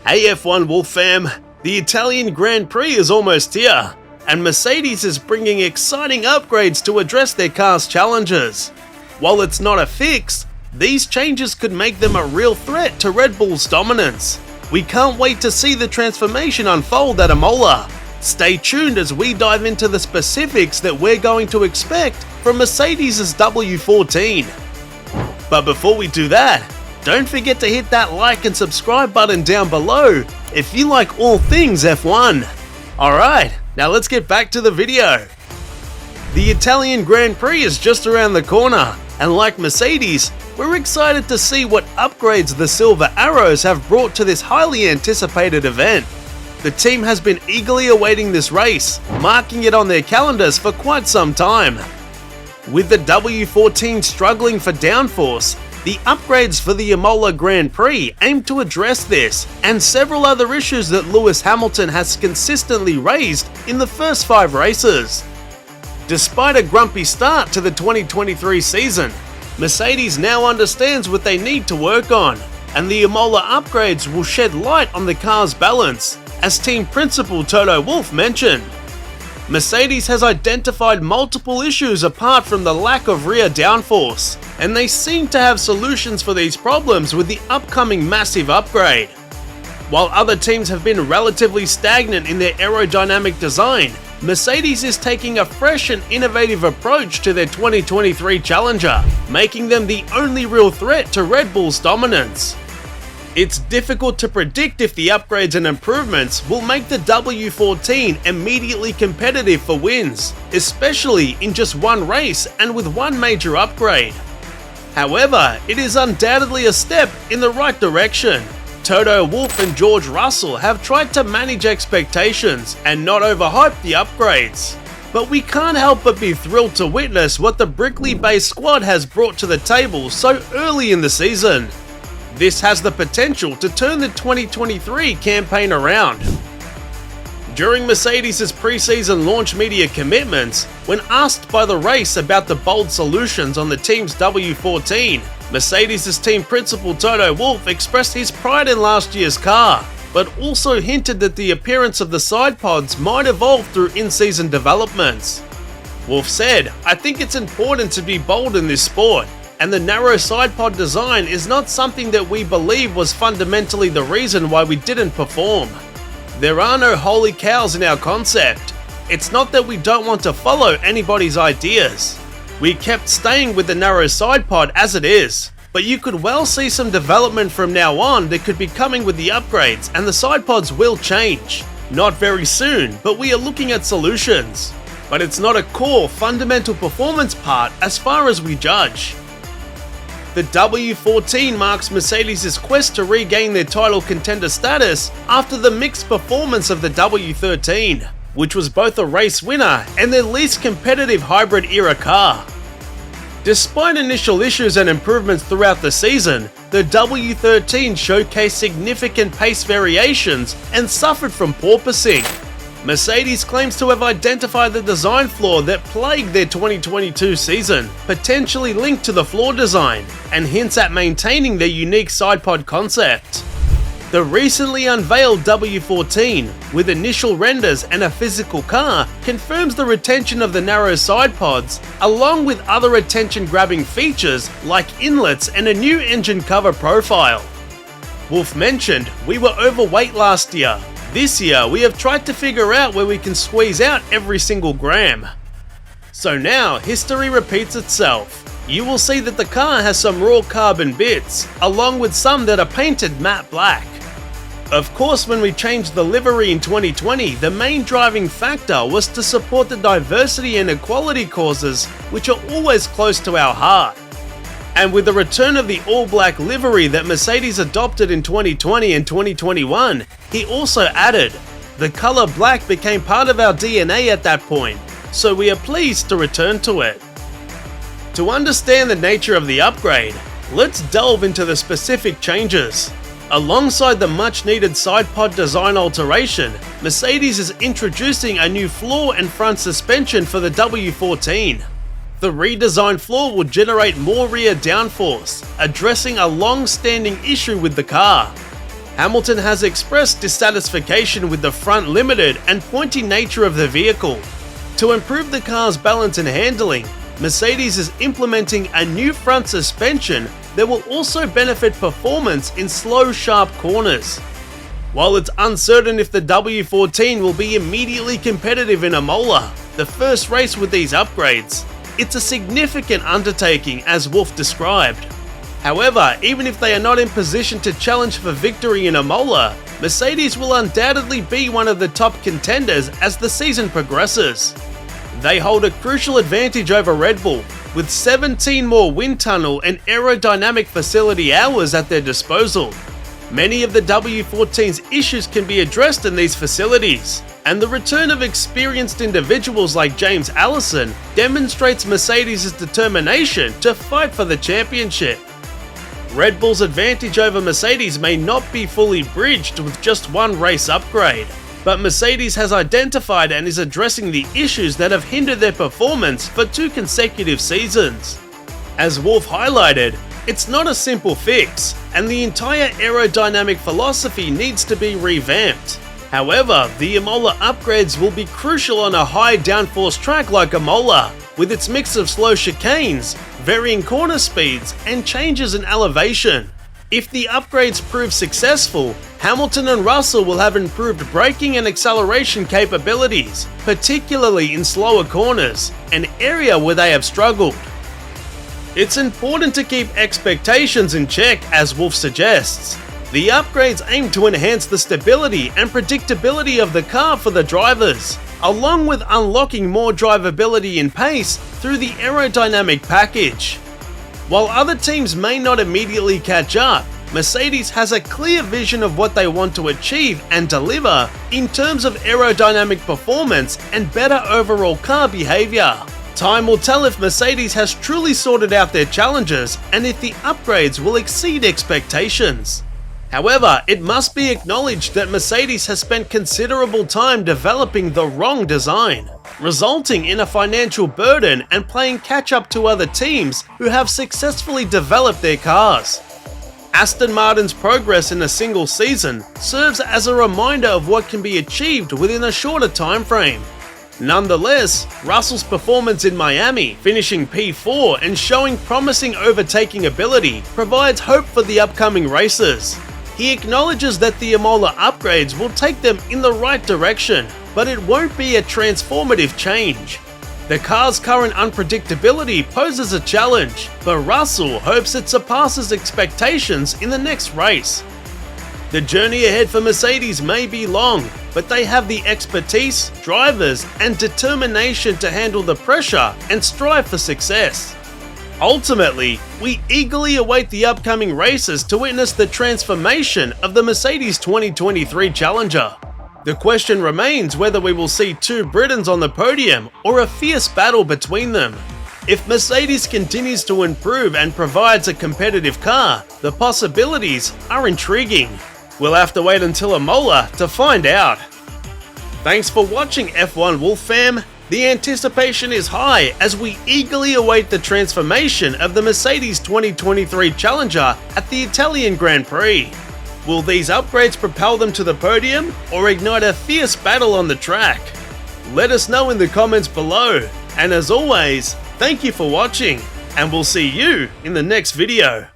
Hey F1 Wolf fam, the Italian Grand Prix is almost here, and Mercedes is bringing exciting upgrades to address their car's challenges. While it's not a fix, these changes could make them a real threat to Red Bull's dominance. We can't wait to see the transformation unfold at Imola. Stay tuned as we dive into the specifics that we're going to expect from Mercedes' W14. But before we do that, don't forget to hit that like and subscribe button down below if you like all things F1. Alright, now let's get back to the video. The Italian Grand Prix is just around the corner, and like Mercedes, we're excited to see what upgrades the Silver Arrows have brought to this highly anticipated event. The team has been eagerly awaiting this race, marking it on their calendars for quite some time. With the W14 struggling for downforce, the upgrades for the Imola Grand Prix aim to address this and several other issues that Lewis Hamilton has consistently raised in the first 5 races. Despite a grumpy start to the 2023 season, Mercedes now understands what they need to work on, and the Imola upgrades will shed light on the car's balance, as team principal Toto Wolff mentioned. Mercedes has identified multiple issues apart from the lack of rear downforce, and they seem to have solutions for these problems with the upcoming massive upgrade. While other teams have been relatively stagnant in their aerodynamic design, Mercedes is taking a fresh and innovative approach to their 2023 challenger, making them the only real threat to Red Bull's dominance. It's difficult to predict if the upgrades and improvements will make the W14 immediately competitive for wins, especially in just one race and with one major upgrade. However, it is undoubtedly a step in the right direction. Toto Wolff and George Russell have tried to manage expectations and not overhype the upgrades. But we can't help but be thrilled to witness what the Brickley-based squad has brought to the table so early in the season. This has the potential to turn the 2023 campaign around. During Mercedes' pre-season launch media commitments, when asked by the race about the bold solutions on the team's W14, Mercedes' team principal Toto Wolff expressed his pride in last year's car, but also hinted that the appearance of the side pods might evolve through in-season developments. Wolff said, "I think it's important to be bold in this sport, and the narrow side pod design is not something that we believe was fundamentally the reason why we didn't perform. There are no holy cows in our concept. It's not that we don't want to follow anybody's ideas. We kept staying with the narrow side pod as it is, but you could well see some development from now on that could be coming with the upgrades, and the side pods will change. Not very soon, but we are looking at solutions. But it's not a core fundamental performance part as far as we judge." The W14 marks Mercedes' quest to regain their title contender status after the mixed performance of the W13, which was both a race winner and their least competitive hybrid era car. Despite initial issues and improvements throughout the season, the W13 showcased significant pace variations and suffered from porpoising. Mercedes claims to have identified the design flaw that plagued their 2022 season, potentially linked to the floor design, and hints at maintaining their unique side pod concept. The recently unveiled W14, with initial renders and a physical car, confirms the retention of the narrow side pods, along with other attention-grabbing features like inlets and a new engine cover profile. Wolff mentioned, "We were overweight last year. This year, we have tried to figure out where we can squeeze out every single gram." So now, history repeats itself. You will see that the car has some raw carbon bits, along with some that are painted matte black. Of course, when we changed the livery in 2020, the main driving factor was to support the diversity and equality causes, which are always close to our heart. And with the return of the all-black livery that Mercedes adopted in 2020 and 2021, he also added, "The color black became part of our DNA at that point, so we are pleased to return to it." To understand the nature of the upgrade, let's delve into the specific changes. Alongside the much-needed side pod design alteration, Mercedes is introducing a new floor and front suspension for the W14. The redesigned floor will generate more rear downforce, addressing a long-standing issue with the car. Hamilton has expressed dissatisfaction with the front limited and pointy nature of the vehicle. To improve the car's balance and handling, Mercedes is implementing a new front suspension that will also benefit performance in slow, sharp corners. While it's uncertain if the W14 will be immediately competitive in Imola, the first race with these upgrades, it's a significant undertaking, as Wolff described. However, even if they are not in position to challenge for victory in Imola, Mercedes will undoubtedly be one of the top contenders as the season progresses. They hold a crucial advantage over Red Bull, with 17 more wind tunnel and aerodynamic facility hours at their disposal. Many of the W14's issues can be addressed in these facilities, and the return of experienced individuals like James Allison demonstrates Mercedes' determination to fight for the championship. Red Bull's advantage over Mercedes may not be fully bridged with just one race upgrade, but Mercedes has identified and is addressing the issues that have hindered their performance for 2 consecutive seasons. As Wolff highlighted, it's not a simple fix, and the entire aerodynamic philosophy needs to be revamped. However, the Imola upgrades will be crucial on a high downforce track like Imola, with its mix of slow chicanes, varying corner speeds, and changes in elevation. If the upgrades prove successful, Hamilton and Russell will have improved braking and acceleration capabilities, particularly in slower corners, an area where they have struggled. It's important to keep expectations in check, as Wolff suggests. The upgrades aim to enhance the stability and predictability of the car for the drivers, along with unlocking more drivability and pace through the aerodynamic package. While other teams may not immediately catch up, Mercedes has a clear vision of what they want to achieve and deliver in terms of aerodynamic performance and better overall car behavior. Time will tell if Mercedes has truly sorted out their challenges and if the upgrades will exceed expectations. However, it must be acknowledged that Mercedes has spent considerable time developing the wrong design, resulting in a financial burden and playing catch-up to other teams who have successfully developed their cars. Aston Martin's progress in a single season serves as a reminder of what can be achieved within a shorter time frame. Nonetheless, Russell's performance in Miami, finishing P4 and showing promising overtaking ability, provides hope for the upcoming races. He acknowledges that the Imola upgrades will take them in the right direction, but it won't be a transformative change. The car's current unpredictability poses a challenge, but Russell hopes it surpasses expectations in the next race. The journey ahead for Mercedes may be long, but they have the expertise, drivers, and determination to handle the pressure and strive for success. Ultimately, we eagerly await the upcoming races to witness the transformation of the Mercedes 2023 Challenger. The question remains whether we will see 2 Britons on the podium or a fierce battle between them. If Mercedes continues to improve and provides a competitive car, the possibilities are intriguing. We'll have to wait until Imola to find out. Thanks for watching F1 Wolff fam. The anticipation is high as we eagerly await the transformation of the Mercedes 2023 Challenger at the Italian Grand Prix. Will these upgrades propel them to the podium or ignite a fierce battle on the track? Let us know in the comments below, and as always, thank you for watching, and we'll see you in the next video.